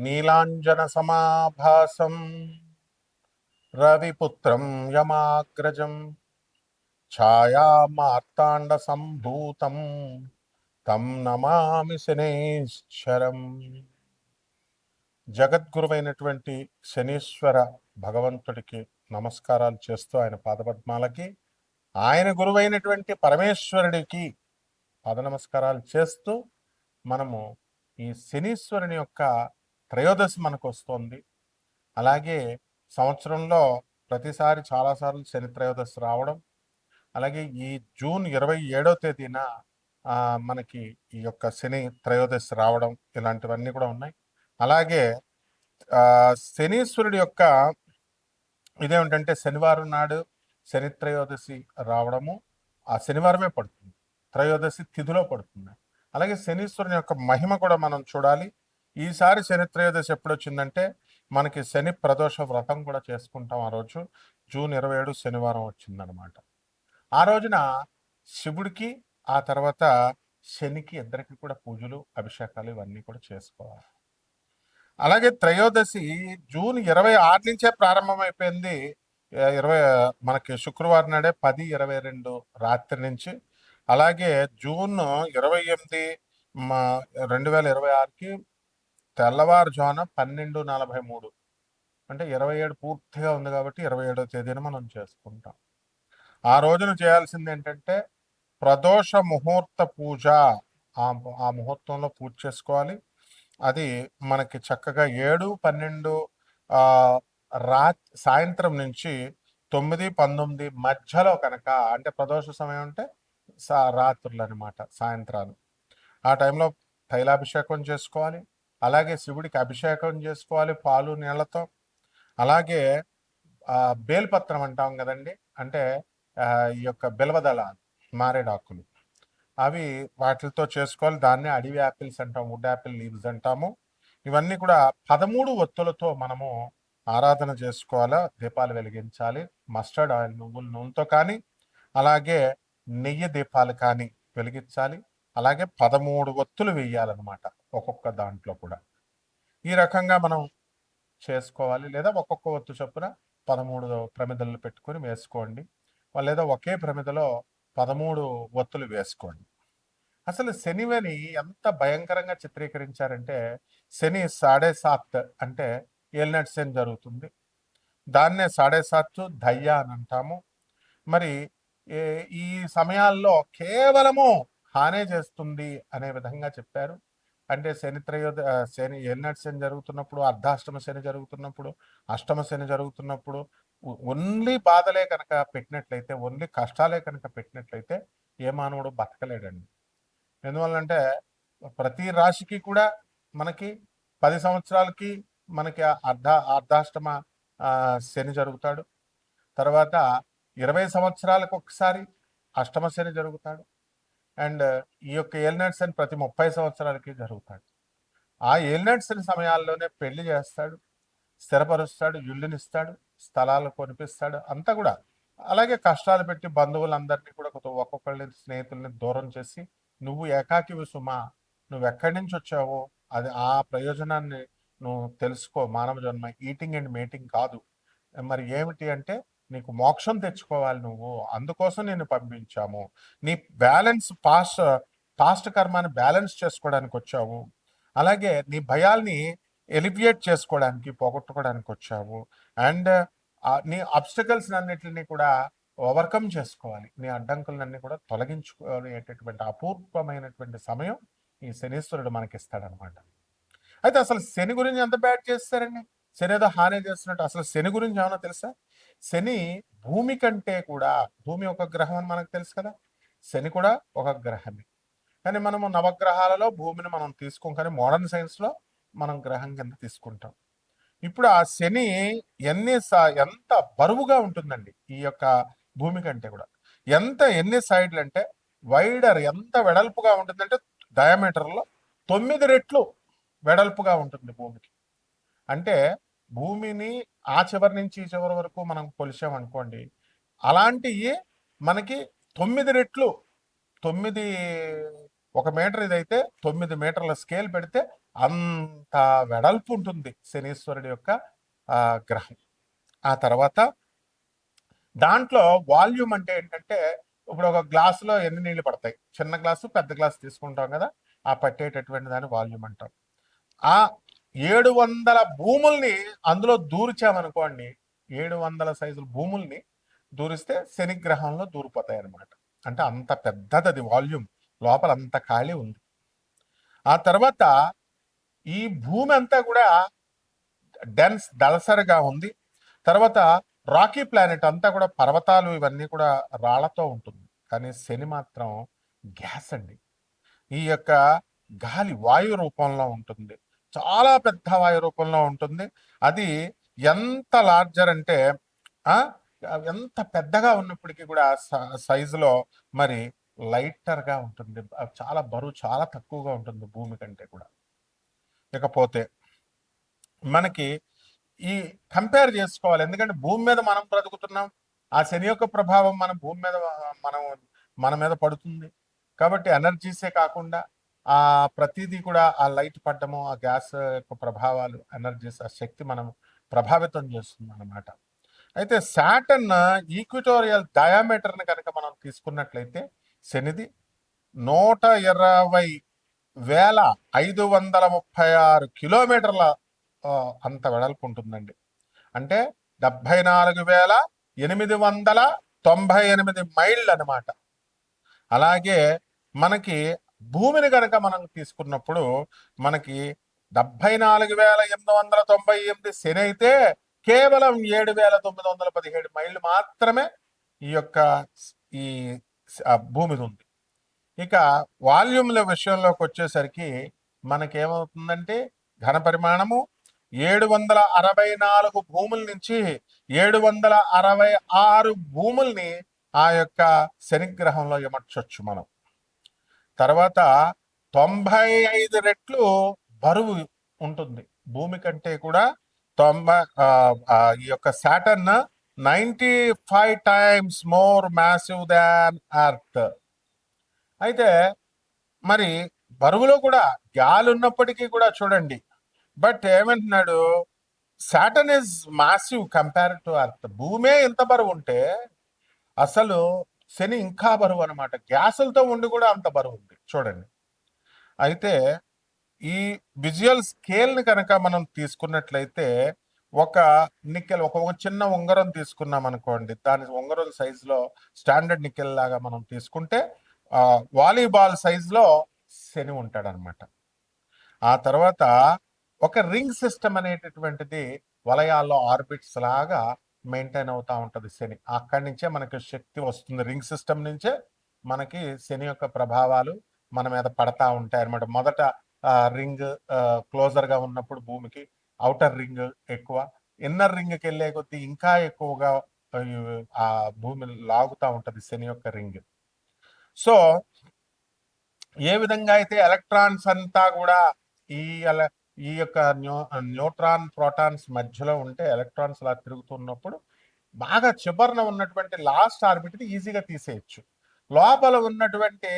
నీలాంజనసమాభాసం రవిపుత్రం యమాగ్రజం ఛాయామార్తాండసంభూతం తం నమామి శనేశ్వరం. జగద్గురువైనటువంటి శనీశ్వర భగవంతుడికి నమస్కారాలు చేస్తూ ఆయన పాదపద్మాలకి, ఆయన గురువైనటువంటి పరమేశ్వరుడికి పాద నమస్కారాలు చేస్తూ మనము ఈ శనీశ్వరుని యొక్క త్రయోదశి మనకు వస్తుంది. అలాగే సంవత్సరంలో ప్రతిసారి చాలాసార్లు శని త్రయోదశి రావడం, అలాగే ఈ జూన్ 27వ తేదీన మనకి ఈ యొక్క శని త్రయోదశి రావడం, ఇలాంటివన్నీ కూడా ఉన్నాయి. అలాగే శనీశ్వరుడి యొక్క ఇదేమిటంటే శనివారం నాడు శని త్రయోదశి రావడము ఆ శనివారమే పడుతుంది, త్రయోదశి తిథిలో పడుతుంది. అలాగే శనీశ్వరుని యొక్క మహిమ కూడా మనం చూడాలి. ఈసారి శని త్రయోదశి ఎప్పుడు వచ్చిందంటే మనకి శని ప్రదోష వ్రతం కూడా చేసుకుంటాం. ఆ రోజు జూన్ 27 శనివారం వచ్చిందనమాట. ఆ రోజున శివుడికి ఆ తర్వాత శనికి ఇద్దరికి కూడా పూజలు అభిషేకాలు ఇవన్నీ కూడా చేసుకోవాలి. అలాగే త్రయోదశి జూన్ 26 నుంచే ప్రారంభమైపోయింది. మనకి శుక్రవారం నాడే 10:22 రాత్రి నుంచి. అలాగే జూన్ 28 2026కి తెల్లవారుజామున 12:43 అంటే 27 పూర్తిగా ఉంది కాబట్టి 27వ తేదీన మనం చేసుకుంటాం. ఆ రోజున చేయాల్సింది ఏంటంటే ప్రదోష ముహూర్త పూజ. ఆ ముహూర్తంలో పూజ చేసుకోవాలి. అది మనకి చక్కగా 7-12 సాయంత్రం నుంచి 9-19 మధ్యలో కనుక, అంటే ప్రదోష సమయం అంటే రాత్రులు అనమాట, సాయంత్రాలు. ఆ టైంలో తైలాభిషేకం చేసుకోవాలి. అలాగే శివుడికి అభిషేకం చేసుకోవాలి పాలు నీళ్లతో. అలాగే బేల్పత్రం అంటాం కదండి, అంటే ఈ యొక్క బిల్వదళాలు, మారేడాకులు, అవి వాటితో చేసుకోవాలి. దాన్ని అడవి యాపిల్స్ అంటాం, వుడ్ యాపిల్ లీవ్స్ అంటాము. ఇవన్నీ కూడా 13 ఒత్తులతో మనము ఆరాధన చేసుకోవాలా, దీపాలు వెలిగించాలి. మస్టర్డ్ ఆయిల్, నువ్వుల నూనెతో కానీ, అలాగే నెయ్యి దీపాలు కానీ వెలిగించాలి. అలాగే 13 ఒత్తులు వేయాలన్నమాట ఒక్కొక్క దాంట్లో కూడా. ఈ రకంగా మనం చేసుకోవాలి. లేదా ఒక్కొక్క ఒత్తు చొప్పున 13 ప్రమిదలు పెట్టుకొని వేసుకోండి, లేదా ఒకే ప్రమిదలో 13 ఒత్తులు వేసుకోండి. అసలు శనివని ఎంత భయంకరంగా చిత్రీకరించారంటే శని 7.5 అంటే ఏలినాటి శని జరుగుతుంది. దాన్నే 7.5 దయ్య అని అంటాము. మరి ఈ సమయాల్లో కేవలము హానే చేస్తుంది అనే విధంగా చెప్పారు. అంటే శని ఏలినాటి శని జరుగుతున్నప్పుడు, అర్ధాష్టమ శని జరుగుతున్నప్పుడు, అష్టమ శని జరుగుతున్నప్పుడు ఓన్లీ బాధలే కనుక పెట్టినట్లయితే, ఓన్లీ కష్టాలే కనుక పెట్టినట్లయితే ఏ మానవుడు బతకలేడండి. ఎందువల్లంటే ప్రతి రాశికి కూడా మనకి 10 సంవత్సరాలకి మనకి అర్ధాష్టమ శని జరుగుతాడు. తర్వాత 20 సంవత్సరాలకు ఒకసారి అష్టమ శని జరుగుతాడు. అండ్ ఈ యొక్క ఏలినాటి శని ప్రతి 30 సంవత్సరాలకి జరుగుతాడు. ఆ ఏలినాటి శని సమయాల్లోనే పెళ్లి చేస్తాడు, స్థిరపరుస్తాడు, ఇల్లునిస్తాడు, స్థలాలు కొనిపిస్తాడు, అంతా కూడా. అలాగే కష్టాలు పెట్టి బంధువులందరినీ కూడా ఒక్కొక్కళ్ళని, స్నేహితుల్ని దూరం చేసి నువ్వు ఏకాకివి సుమా, నువ్వు ఎక్కడి నుంచి వచ్చావో అది ఆ ప్రయోజనాన్ని నువ్వు తెలుసుకో. మానవ జన్మ ఈటింగ్ అండ్ మేటింగ్ కాదు. మరి ఏమిటి అంటే నీకు మోక్షం తెచ్చుకోవాలి, నువ్వు అందుకోసం నేను పంపించాము. నీ బ్యాలెన్స్ పాస్ట్ కర్మాన్ని బ్యాలెన్స్ చేసుకోవడానికి వచ్చావు. అలాగే నీ భయాల్ని ఎలివియేట్ చేసుకోవడానికి, పోగొట్టుకోవడానికి వచ్చావు. అండ్ నీ అబ్స్టకల్స్ అన్నిటిని కూడా ఓవర్కమ్ చేసుకోవాలి. నీ అడ్డంకులన్నీ కూడా తొలగించుకునేటటువంటి అపూర్వమైనటువంటి సమయం ఈ శనీశ్వరుడు మనకిస్తాడనమాట. అయితే అసలు శని గురించి ఎంత బ్యాడ్ చేస్తారండి? శని ఏదో హాని చేస్తున్నట్టు. అసలు శని గురించి ఏమన్నా తెలుసా? శని భూమి కంటే కూడా, భూమి ఒక గ్రహం అని మనకు తెలుసు కదా, శని కూడా ఒక గ్రహమే. కానీ మనము నవగ్రహాలలో భూమిని మనం తీసుకోం, కానీ మోడర్న్ సైన్స్లో మనం గ్రహం కింద తీసుకుంటాం. ఇప్పుడు ఆ శని ఎంత బరువుగా ఉంటుందండి ఈ యొక్క భూమి కంటే కూడా. ఎన్ని సైడ్లు అంటే వైడర్, ఎంత వెడల్పుగా ఉంటుందంటే డయామీటర్లో 9 రెట్లు వెడల్పుగా ఉంటుంది భూమికి. అంటే భూమిని ఆ చివరి నుంచి ఈ చివరి వరకు మనం కొలిసామనుకోండి, అలాంటివి మనకి 9 రెట్లు, 9 1 మీటర్ ఇదైతే 9 మీటర్ల స్కేల్ పెడితే అంత వెడల్పు ఉంటుంది శనీశ్వరుడి యొక్క గ్రహం. ఆ తర్వాత దాంట్లో వాల్యూమ్ అంటే ఏంటంటే, ఇప్పుడు ఒక గ్లాసులో ఎన్ని నీళ్లు పడతాయి, చిన్న గ్లాసు పెద్ద గ్లాసు తీసుకుంటాం కదా, ఆ పట్టేటటువంటి దాన్ని వాల్యూమ్ అంటాం. ఆ 700 భూముల్ని అందులో దూర్చామనుకోండి, 700 సైజుల భూముల్ని దూరిస్తే శనిగ్రహంలో దూరిపోతాయి అనమాట. అంటే అంత పెద్దది అది వాల్యూమ్, లోపల అంత ఖాళీ ఉంది. ఆ తర్వాత ఈ భూమి అంతా కూడా డెన్స్ దళసరిగా ఉంది. తర్వాత రాకీ ప్లానెట్ అంతా కూడా పర్వతాలు ఇవన్నీ కూడా రాళ్లతో ఉంటుంది. కానీ శని మాత్రం గ్యాస్ అండి. ఈ యొక్క గాలి వాయు రూపంలో ఉంటుంది, చాలా పెద్ద వాయు రూపంలో ఉంటుంది. అది ఎంత లార్జర్ అంటే ఎంత పెద్దగా ఉన్నప్పటికీ కూడా సైజులో మరి లైటర్గా ఉంటుంది. చాలా బరువు చాలా తక్కువగా ఉంటుంది భూమి కంటే కూడా. ఇకపోతే మనకి ఈ కంపేర్ చేసుకోవాలి, ఎందుకంటే భూమి మీద మనం బ్రతుకుతున్నాం, ఆ శని యొక్క ప్రభావం మన భూమి మీద మన మీద పడుతుంది. కాబట్టి ఎనర్జీసే కాకుండా ఆ ప్రతిదీ కూడా ఆ లైట్ పడ్డము, ఆ గ్యాస్ యొక్క ప్రభావాలు, ఎనర్జీస్, ఆ శక్తి మనం ప్రభావితం చేస్తుంది అన్నమాట. అయితే సాటర్న్ ఈక్విటోరియల్ డయామీటర్ని కనుక మనం తీసుకున్నట్లయితే శనిది 120,536 కిలోమీటర్ల అంత వెడల్పు ఉంటుందండి. అంటే 74,898 మైళ్ళు అనమాట. అలాగే మనకి భూమిని కనుక మనం తీసుకున్నప్పుడు మనకి 74,898 శని అయితే కేవలం 7,917 మైళ్ళు మాత్రమే ఈ యొక్క ఈ భూమి ఉంది. ఇక వాల్యూమ్ల విషయంలోకి వచ్చేసరికి మనకేమవుతుందంటే ఘన పరిమాణము 764 భూముల నుంచి 766 భూముల్ని ఆ యొక్క శనిగ్రహంలో ఇమర్చొచ్చు మనం. తర్వాత 95 రెట్లు బరువు ఉంటుంది భూమి కంటే కూడా. ఈ యొక్క సాటర్న్ 95 times మోర్ మ్యాసివ్ దాన్ ఎర్త్. అయితే మరి బరువులో కూడా గాలి ఉన్నప్పటికీ కూడా చూడండి, బట్ ఏమంటున్నాడు, Saturn is massive compare to earth. భూమే ఎంత బరువు ఉంటే అసలు శని ఇంకా బరువు అనమాట. గ్యాసులతో ఉండి కూడా అంత బరువు ఉంది చూడండి. అయితే ఈ విజువల్ స్కేల్ని కనుక మనం తీసుకున్నట్లయితే ఒక నికెల్, ఒక చిన్న ఉంగరం తీసుకున్నాం అనుకోండి, దాని ఉంగరం సైజులో స్టాండర్డ్ నికెల్ లాగా మనం తీసుకుంటే వాలీబాల్ సైజులో శని ఉంటాడనమాట. ఆ తర్వాత ఒక రింగ్ సిస్టమ్ అనేటటువంటిది వలయాల్లో ఆర్బిట్స్ లాగా మెయింటైన్ అవుతా ఉంటుంది శని. అక్కడి నుంచే మనకి శక్తి వస్తుంది, రింగ్ సిస్టమ్ నుంచే మనకి శని యొక్క ప్రభావాలు మన మీద పడతా ఉంటాయి అనమాట. మొదట రింగ్ క్లోజర్గా ఉన్నప్పుడు భూమికి అవుటర్ రింగ్ ఎక్కువ, ఇన్నర్ రింగ్కి వెళ్ళే కొద్దీ ఇంకా ఎక్కువగా ఆ భూమి లాగుతూ ఉంటుంది శని యొక్క రింగ్. సో ఏ విధంగా అయితే ఎలక్ట్రాన్స్ అంతా కూడా ఈ యొక్క న్యూట్రాన్ ప్రోటాన్స్ మధ్యలో ఉంటే ఎలక్ట్రాన్స్ లా తిరుగుతున్నప్పుడు బాగా చివరన ఉన్నటువంటి లాస్ట్ ఆర్బిట్ ఈజీగా తీసేయచ్చు. లోపల ఉన్నటువంటి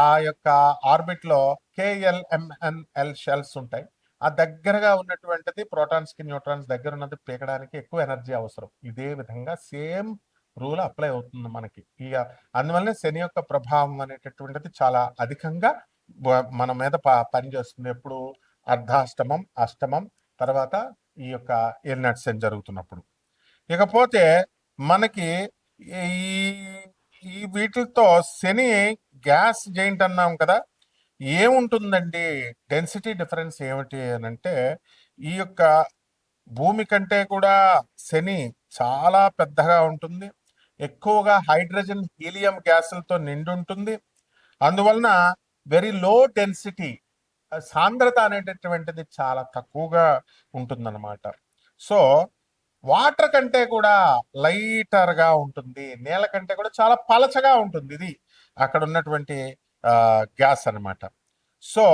ఆ యొక్క ఆర్బిట్ లో KLMNL షెల్స్ ఉంటాయి. ఆ దగ్గరగా ఉన్నటువంటిది ప్రోటాన్స్ కి న్యూట్రాన్స్ దగ్గర ఉన్నది పీకడానికి ఎక్కువ ఎనర్జీ అవసరం. ఇదే విధంగా సేమ్ రూల్ అప్లై అవుతుంది మనకి. అందువల్లనే శని యొక్క ప్రభావం అనేటటువంటిది చాలా అధికంగా మన మీద పనిచేస్తుంది. ఎప్పుడు అర్ధాష్టమం, అష్టమం, తర్వాత ఈ యొక్క ఏలినాటి శని జరుగుతున్నప్పుడు. ఇకపోతే మనకి ఈ వీటితో శని గ్యాస్ జైంట్ అన్నాం కదా, ఏముంటుందండి డెన్సిటీ డిఫరెన్స్ ఏమిటి అని అంటే, ఈ యొక్క భూమి కంటే కూడా శని చాలా పెద్దగా ఉంటుంది, ఎక్కువగా హైడ్రోజన్ హీలియం గ్యాసులతో నిండి ఉంటుంది. అందువలన వెరీ లో డెన్సిటీ, సాంద్రత అనేటటువంటిది చాలా తక్కువగా ఉంటుందన్నమాట. సో వాటర్ కంటే కూడా లైటర్గా ఉంటుంది, నీళ్ళ కంటే కూడా చాలా పలచగా ఉంటుంది ఇది అక్కడ ఉన్నటువంటి గ్యాస్ అనమాట. సో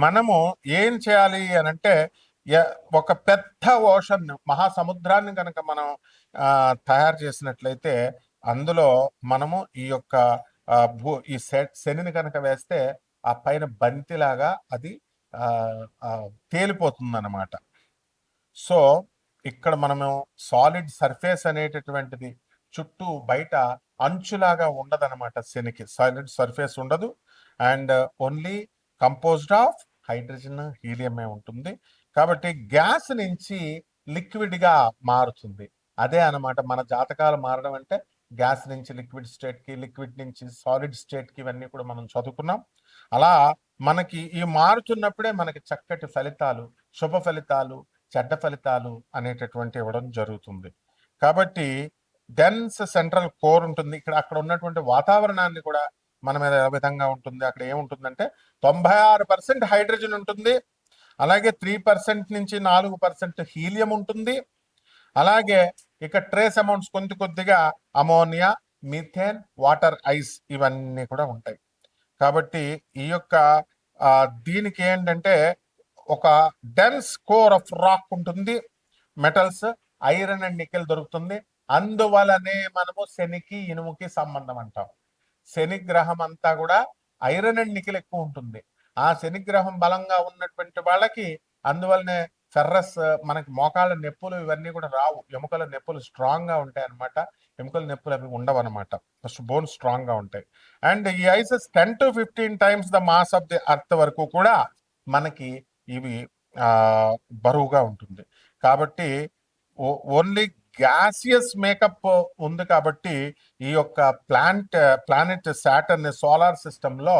మనము ఏం చేయాలి అని అంటే, ఒక పెద్ద ఓషన్ మహాసముద్రాన్ని కనుక మనం తయారు చేసినట్లయితే అందులో మనము ఈ యొక్క ఈ శనిని కనుక వేస్తే ఆ పైన బంతిలాగా అది తేలిపోతుంది అనమాట. సో ఇక్కడ మనము సాలిడ్ సర్ఫేస్ అనేటటువంటిది చుట్టూ బయట అంచులాగా ఉండదన్నమాట. శనికి సాలిడ్ సర్ఫేస్ ఉండదు, and only composed of hydrogen హీలియమే ఉంటుంది. కాబట్టి గ్యాస్ నుంచి లిక్విడ్గా మారుతుంది. అదే అన్నమాట మన జాతకాలు మారడం అంటే. గ్యాస్ నుంచి లిక్విడ్ స్టేట్కి, లిక్విడ్ నుంచి సాలిడ్ స్టేట్కి, ఇవన్నీ కూడా మనం చదువుకున్నాం. అలా మనకి ఈ మారుతున్నప్పుడే మనకి చక్కటి ఫలితాలు, శుభ ఫలితాలు, చెడ్డ ఫలితాలు అనేటటువంటి ఇవ్వడం జరుగుతుంది. కాబట్టి డెన్స్ సెంట్రల్ కోర్ ఉంటుంది. అక్కడ ఉన్నటువంటి వాతావరణాన్ని కూడా మన మీద ఏ విధంగా ఉంటుంది, అక్కడ ఏముంటుందంటే 96% హైడ్రోజన్ ఉంటుంది, అలాగే 3% నుంచి 4% హీలియం ఉంటుంది, అలాగే ఇక ట్రేస్ అమౌంట్స్ కొద్దిగా అమోనియా, మిథేన్, వాటర్ ఐస్ ఇవన్నీ కూడా ఉంటాయి. కాబట్టి ఈ యొక్క దీనికి ఏంటంటే ఒక డెన్స్ కోర్ ఆఫ్ రాక్ ఉంటుంది, మెటల్స్, ఐరన్ అండ్ నికెల్ దొరుకుతుంది. అందువలనే మనము శనికి ఇనుముకి సంబంధం అంటాం. శని గ్రహం అంతా కూడా ఐరన్ అండ్ నికెల్ ఎక్కువ ఉంటుంది. ఆ శని గ్రహం బలంగా ఉన్నటువంటి వాళ్ళకి అందువల్లనే ఫెర్రస్, మనకి మోకాళ్ళ నొప్పులు ఇవన్నీ కూడా రావు. ఎముకల నొప్పులు స్ట్రాంగ్ గా ఉంటాయి అనమాట. ఎముకల నొప్పులు అవి ఉండవు అనమాట. ఫస్ట్ బోన్ స్ట్రాంగ్ గా ఉంటాయి. అండ్ ఈ ఐసెస్ 10 to 15 times the mass of the earth వరకు కూడా మనకి ఇవి బరువుగా ఉంటుంది. కాబట్టి ఓన్లీ గ్యాసియస్ మేకప్ ఉంది. కాబట్టి ఈ యొక్క ప్లానెట్ సాటర్న్ సోలార్ సిస్టమ్ లో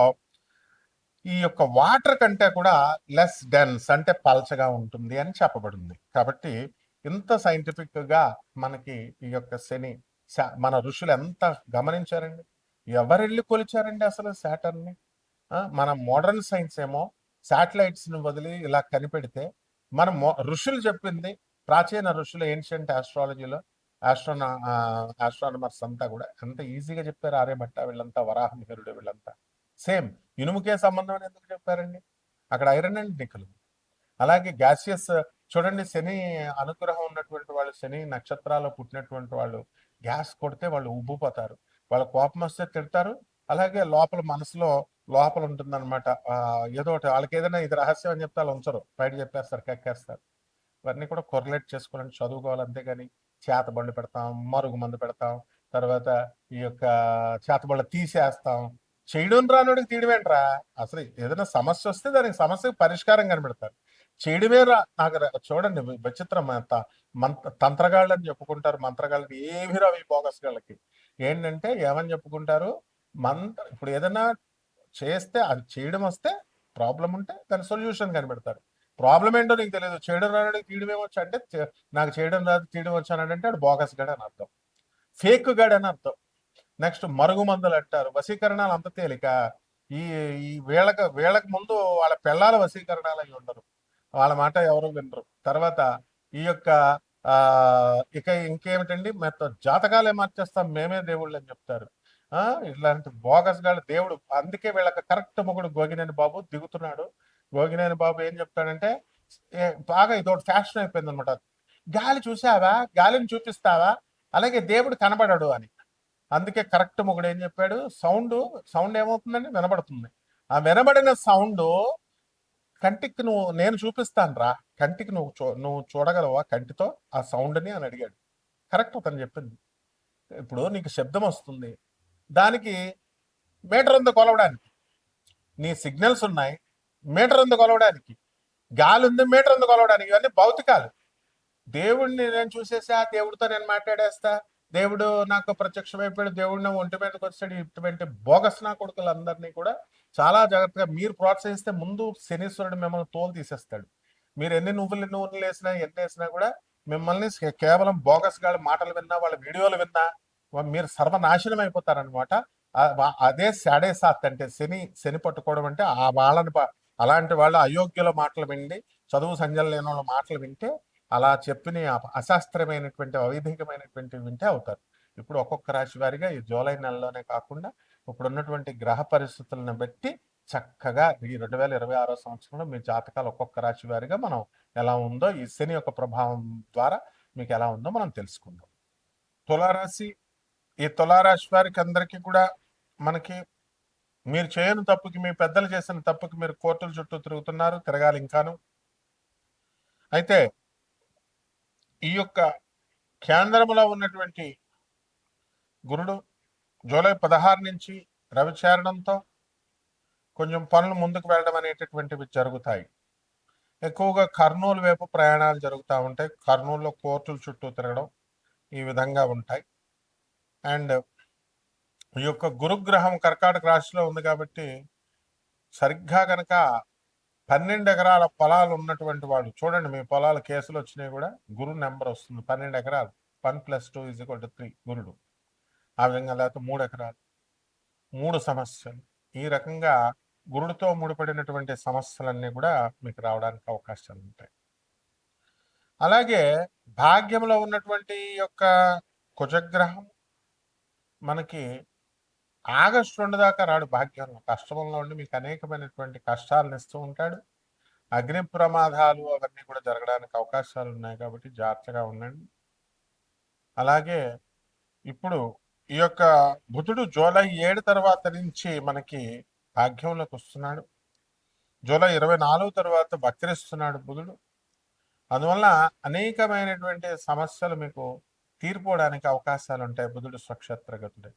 ఈ యొక్క వాటర్ కంటే కూడా లెస్ డెన్స్, అంటే పల్చగా ఉంటుంది అని చెప్పబడింది. కాబట్టి ఇంత సైంటిఫిక్ గా మనకి ఈ యొక్క శని, మన ఋషులు ఎంత గమనించారండి, ఎవరెళ్ళి కొలిచారండి అసలు సాటర్న్ని. మన మోడర్న్ సైన్స్ ఏమో శాటిలైట్స్ ని వదిలి ఇలా కనిపెడితే, మన ఋషులు చెప్పింది, ప్రాచీన ఋషులు ఏన్షియంట్ ఆస్ట్రాలజీలో ఆస్ట్రానమర్స్ అంతా కూడా ఎంత ఈజీగా చెప్పారు. ఆర్యభట్ట వీళ్ళంతా, వరాహమిహిరుడు వీళ్ళంతా సేమ్ ఇనుముకే సంబంధం అని ఎందుకు చెప్పారండి? అక్కడ ఐరన్ అండ్ నికెల్. అలాగే గ్యాసియస్ చూడండి, శని అనుగ్రహం ఉన్నటువంటి వాళ్ళు, శని నక్షత్రాల్లో పుట్టినటువంటి వాళ్ళు గ్యాస్ కొడితే వాళ్ళు ఉబ్బిపోతారు, వాళ్ళ కోపం వస్తే తిడతారు. అలాగే లోపల మనసులో లోపల ఉంటుందన్నమాట ఏదో ఒకటి. వాళ్ళకి ఏదైనా ఇది రహస్యం అని చెప్తే వాళ్ళు ఉంచరు, బయట చెప్పేస్తారు, కక్కేస్తారు. ఇవన్నీ కూడా కొరలేట్ చేసుకోవాలని చదువుకోవాలి. అంతేగాని చేతబళ్ళు పెడతాం, మరుగు మందు పెడతాం, తర్వాత ఈ యొక్క చేతబళ్ళు తీసేస్తాం. చేయడం రానుడికి తీయడమేంట్రా? అసలు ఏదైనా సమస్య వస్తే దానికి సమస్యకు పరిష్కారం కనిపెడతారు. చేయడమే నాకు చూడండి విచిత్రం. తంత్రగాళ్ళు అని చెప్పుకుంటారు, మంత్రగాళ్ళకి ఏమి రావు ఈ బోగస్ గాళ్ళకి. ఏంటంటే ఏమని చెప్పుకుంటారు, ఇప్పుడు ఏదైనా చేస్తే అది చేయడం వస్తే ప్రాబ్లం ఉంటే దాని సొల్యూషన్ కనిపెడతారు. ప్రాబ్లం ఏంటో నీకు తెలియదు, చేయడం రానడికి తీయడం ఏమొచ్చు అంటే, నాకు చేయడం రాదు తీయడం వచ్చానంటే అది బోగస్ గడ్ అని అర్థం, ఫేక్ గడ్ అని అర్థం. నెక్స్ట్ మరుగుమందులు అంటారు. వశీకరణాలు అంత తేలిక. ఈ ఈ వీళ్ళకి ముందు వాళ్ళ పిల్లల వశీకరణాలు అవి ఉండరు, వాళ్ళ మాట ఎవరు వినరు. తర్వాత ఈ యొక్క ఇక ఇంకేమిటండి, జాతకాలే మార్చేస్తాం మేమే దేవుళ్ళు అని చెప్తారు. ఇట్లాంటి బోగస్ గాళ్ళు దేవుడు. అందుకే వీళ్ళకి కరెక్ట్ మొగుడు గోగినేని బాబు దిగుతున్నాడు. గోగినేని బాబు ఏం చెప్తాడంటే, బాగా ఇదొకటి ఫ్యాషన్ అయిపోయింది అనమాట. గాలి చూసావా, గాలిని చూపిస్తావా, అలాగే దేవుడు కనబడడు అని. అందుకే కరెక్ట్ మొగుడు ఏం చెప్పాడు, సౌండ్ ఏమవుతుందని వినబడుతుంది. ఆ వినబడిన సౌండ్ కంటికి నేను చూపిస్తాను రా, కంటికి నువ్వు చూడగలవా కంటితో ఆ సౌండ్ని అని అడిగాడు. కరెక్ట్ అతను చెప్పింది. ఇప్పుడు నీకు శబ్దం వస్తుంది, దానికి మీటర్ ఉంది కొలవడానికి, నీ సిగ్నల్స్ ఉన్నాయి, మీటర్ ఉంది కొలవడానికి, గాలి ఉంది, మీటర్ ఉంది కొలవడానికి. ఇవన్నీ భౌతికాలు. దేవుడిని నేను చూసేసా, దేవుడితో నేను మాట్లాడేస్తా, దేవుడు నాకు ప్రత్యక్షమైపోయాడు, దేవుడిని ఒంటి మీదకి వచ్చాడు, ఇటువంటి బోగస్ నా కొడుకులందరినీ కూడా చాలా జాగ్రత్తగా మీరు ప్రోత్సహిస్తే ముందు శనీశ్వరుడు మిమ్మల్ని తోలు తీసేస్తాడు. మీరు ఎన్ని నువ్వులు వేసినా, ఎన్ని వేసినా కూడా మిమ్మల్ని కేవలం బోగస్ గాళ్ళ మాటలు విన్నా, వాళ్ళ వీడియోలు విన్నా మీరు సర్వనాశనం అయిపోతారనమాట. అదే సాడే సాత్ అంటే, శని పట్టుకోవడం అంటే అలాంటి వాళ్ళ అయోగ్యుల మాటలు విండి, చదువు సంజలు లేని వాళ్ళ మాటలు వింటే, అలా చెప్పిన అశాస్త్రమైనటువంటి, అవైధికమైనటువంటి వింటే అవుతారు. ఇప్పుడు ఒక్కొక్క రాశి వారిగా ఈ జూలై నెలలోనే కాకుండా ఇప్పుడు ఉన్నటువంటి గ్రహ పరిస్థితులను బట్టి చక్కగా ఈ 2026 సంవత్సరంలో మీ జాతకాలు ఒక్కొక్క రాశి వారిగా మనం ఎలా ఉందో, ఈ శని యొక్క ప్రభావం ద్వారా మీకు ఎలా ఉందో మనం తెలుసుకుందాం. తులారాశి. ఈ తులారాశి వారికి అందరికీ కూడా మనకి మీరు చేయని తప్పుకి, మీ పెద్దలు చేసిన తప్పుకి మీరు కోర్టుల చుట్టూ తిరుగుతున్నారు, తిరగాలి ఇంకాను. అయితే ఈ యొక్క కేంద్రంలో ఉన్నటువంటి గురుడు జూలై 16 నుంచి రవి చేరడంతో కొంచెం పనులు ముందుకు వెళ్ళడం అనేటటువంటివి జరుగుతాయి. ఎక్కువగా కర్నూలు వైపు ప్రయాణాలు జరుగుతూ ఉంటాయి. కర్నూలులో కోర్టుల చుట్టూ తిరగడం ఈ విధంగా ఉంటాయి. అండ్ ఈ యొక్క గురుగ్రహం కర్కాటక రాశిలో ఉంది కాబట్టి సరిగ్గా కనుక 12 ఎకరాల పొలాలు ఉన్నటువంటి వాళ్ళు చూడండి, మీ పొలాల కేసులు వచ్చినాయి కూడా గురు నెంబర్ వస్తుంది. 12 ఎకరాలు, 1+2=3 గురుడు. ఆ విధంగా లేకపోతే 3 ఎకరాలు, 3 సమస్యలు, ఈ రకంగా గురుడితో ముడిపడినటువంటి సమస్యలన్నీ కూడా మీకు రావడానికి అవకాశాలు ఉంటాయి. అలాగే భాగ్యంలో ఉన్నటువంటి యొక్క కుజగ్రహం మనకి ఆగస్టు 2 దాకా రాడు భాగ్యంలో. కష్టంలో ఉండి మీకు అనేకమైనటువంటి కష్టాలను ఇస్తూ ఉంటాడు. అగ్ని ప్రమాదాలు అవన్నీ కూడా జరగడానికి అవకాశాలు ఉన్నాయి కాబట్టి జాగ్రత్తగా ఉండండి. అలాగే ఇప్పుడు ఈ యొక్క బుధుడు జూలై 7 తర్వాత నుంచి మనకి భాగ్యంలోకి వస్తున్నాడు. జూలై 24 తర్వాత వక్రిస్తున్నాడు బుధుడు. అందువల్ల అనేకమైనటువంటి సమస్యలు మీకు తీరిపోవడానికి అవకాశాలు ఉంటాయి బుధుడు స్వక్షేత్రగతుడే.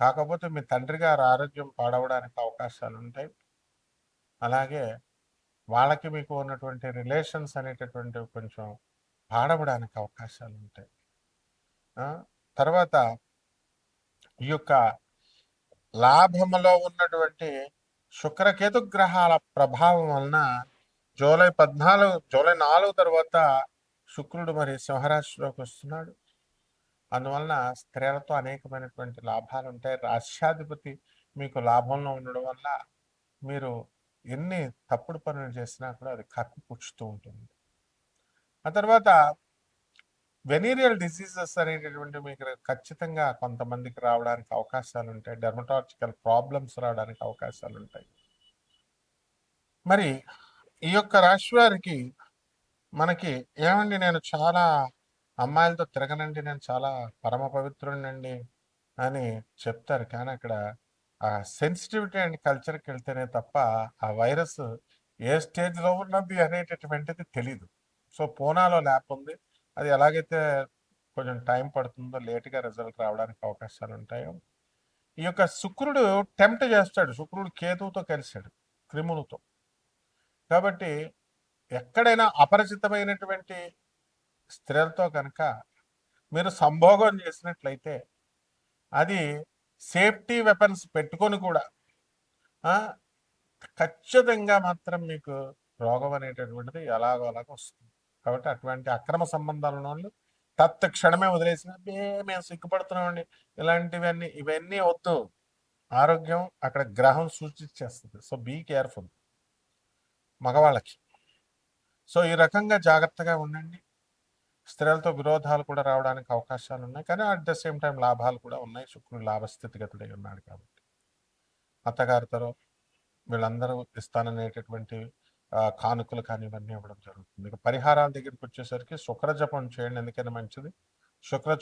కాకపోతే మీ తండ్రి గారి ఆరోగ్యం పాడవడానికి అవకాశాలు ఉంటాయి. అలాగే వాళ్ళకి మీకు ఉన్నటువంటి రిలేషన్స్ అనేటటువంటివి కొంచెం పాడవడానికి అవకాశాలు ఉంటాయి. తర్వాత ఈ యొక్క లాభములో ఉన్నటువంటి శుక్రకేతు గ్రహాల ప్రభావం వలన జూలై 4 తర్వాత శుక్రుడు మరి సింహరాశిలోకి వస్తున్నాడు. అందువలన స్త్రీలతో అనేకమైనటువంటి లాభాలు ఉంటాయి. రాష్ట్రాధిపతి మీకు లాభంలో ఉండడం వల్ల మీరు ఎన్ని తప్పుడు పనులు చేసినా కూడా అది కప్పిపుచ్చుతూ ఉంటుంది. ఆ తర్వాత వెనీరియల్ డిసీజెస్ అనేటటువంటి మీకు ఖచ్చితంగా కొంతమందికి రావడానికి అవకాశాలు ఉంటాయి. డెర్మటాలజికల్ ప్రాబ్లమ్స్ రావడానికి అవకాశాలు ఉంటాయి. మరి ఈ యొక్క రాశి వారికి మనకి ఏమండి, నేను చాలా అమ్మాయిలతో తిరగనండి, నేను చాలా పరమ పవిత్రుడినండి అని చెప్తారు. కానీ అక్కడ ఆ సెన్సిటివిటీ అండ్ కల్చర్కి వెళ్తేనే తప్ప ఆ వైరస్ ఏ స్టేజ్లో ఉన్నది అనేటటువంటిది తెలీదు. సో పూనాలో ల్యాబ్ ఉంది. అది ఎలాగైతే కొంచెం టైం పడుతుందో, లేట్గా రిజల్ట్ రావడానికి అవకాశాలు ఉంటాయో. ఈ యొక్క శుక్రుడు టెంప్ట్ చేస్తాడు. శుక్రుడు కేతువుతో కలిశాడు, క్రిములతో. కాబట్టి ఎక్కడైనా అపరిచితమైనటువంటి స్త్రీలతో కనుక మీరు సంభోగం చేసినట్లయితే అది సేఫ్టీ వెపన్స్ పెట్టుకొని కూడా ఖచ్చితంగా మాత్రం మీకు రోగం అనేటటువంటిది ఎలాగో అలాగ వస్తుంది. కాబట్టి అటువంటి అక్రమ సంబంధాలు ఉన్న వాళ్ళు తత్క్షణమే వదిలేసిన మేము సిగ్గుపడుతున్నామండి, ఇవన్నీ వద్దు. ఆరోగ్యం అక్కడ గ్రహం సూచించేస్తుంది. సో బీ కేర్ఫుల్ మగవాళ్ళకి. సో ఈ రకంగా జాగ్రత్తగా ఉండండి. స్త్రీలతో విరోధాలు కూడా రావడానికి అవకాశాలు ఉన్నాయి, కానీ అట్ ద సేమ్ టైం లాభాలు కూడా ఉన్నాయి. శుక్రుడు లాభస్థితిగతుడై ఉన్నాడు కాబట్టి అత్తగారితో వీళ్ళందరూ ఇస్తాననేటటువంటి కానుకలు కానీ ఇవన్నీ ఇవ్వడం జరుగుతుంది. ఇక పరిహారాల దగ్గరికి వచ్చేసరికి శుక్ర జపం చేయండి, ఎందుకైనా మంచిది. శుక్ర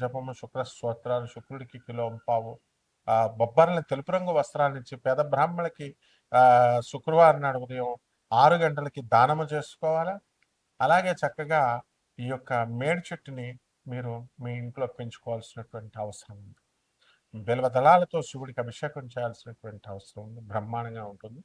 జపము, శుక్ర స్తోత్రాలు, శుక్రుడికి కిలో పావు బొబ్బర్లని తెలుపు రంగు వస్త్రాలను ఇచ్చి పేద బ్రాహ్మణులకి శుక్రవారం నాడు ఉదయం 6 గంటలకి దానము చేసుకోవాలా. అలాగే చక్కగా ఈ యొక్క మేడి చెట్టుని మీరు మీ ఇంట్లో పెంచుకోవాల్సినటువంటి అవసరం ఉంది. బిల్వ దళాలతో శివుడికి అభిషేకం చేయాల్సినటువంటి అవసరం ఉంది. బ్రహ్మాండంగా ఉంటుంది.